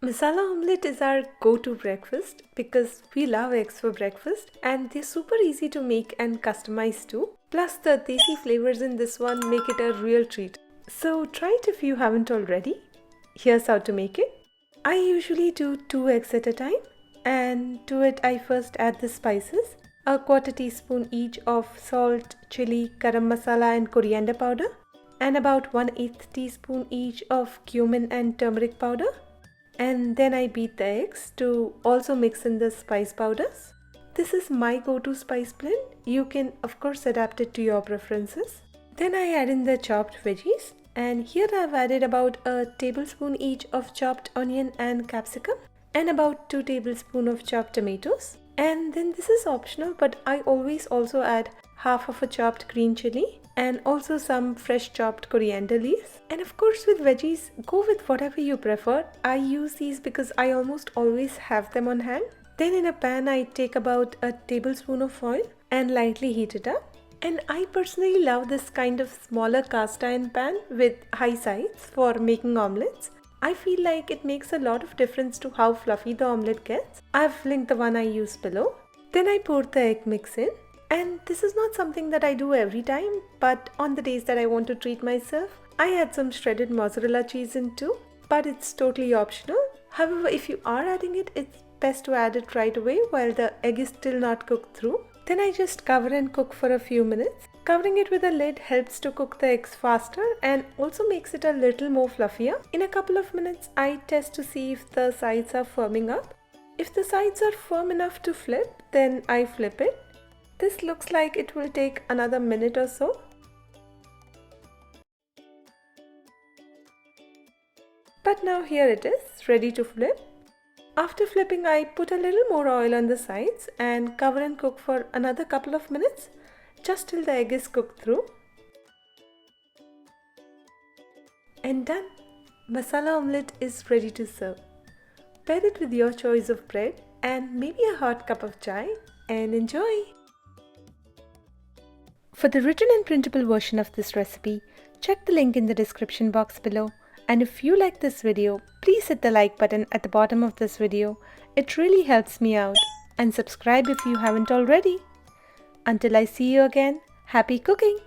Masala omelette is our go-to breakfast because we love eggs for breakfast and they're super easy to make and customize too. Plus the Desi flavors in this one make it a real treat. So try it if you haven't already. Here's how to make it. I usually do 2 eggs at a time, and to it I first add the spices. A quarter teaspoon each of salt, chili, garam masala and coriander powder, and about 1/8 teaspoon each of cumin and turmeric powder. And then I beat the eggs to also mix in the spice powders. This is my go-to spice blend. You can of course adapt it to your preferences. Then I add in the chopped veggies, and here I've added about a tablespoon each of chopped onion and capsicum and about 2 tablespoons of chopped tomatoes. And then this is optional, but I always also add half of a chopped green chili and also some fresh chopped coriander leaves. And of course with veggies, go with whatever you prefer. I use these because I almost always have them on hand. Then in a pan I take about a tablespoon of oil and lightly heat it up. And I personally love this kind of smaller cast iron pan with high sides for making omelettes. I feel like it makes a lot of difference to how fluffy the omelette gets. I've linked the one I use below. Then I pour the egg mix in. And this is not something that I do every time, but on the days that I want to treat myself, I add some shredded mozzarella cheese in too, but it's totally optional. However, if you are adding it, it's best to add it right away while the egg is still not cooked through. Then I just cover and cook for a few minutes. Covering it with a lid helps to cook the eggs faster and also makes it a little more fluffier. In a couple of minutes, I test to see if the sides are firming up. If the sides are firm enough to flip, then I flip it. This looks like it will take another minute or so. But now here it is, ready to flip. After flipping, I put a little more oil on the sides and cover and cook for another couple of minutes, just till the egg is cooked through. And done! Masala omelette is ready to serve. Pair it with your choice of bread and maybe a hot cup of chai and enjoy! For the written and printable version of this recipe, check the link in the description box below. And if you like this video, please hit the like button at the bottom of this video. It really helps me out. And subscribe if you haven't already. Until I see you again, happy cooking!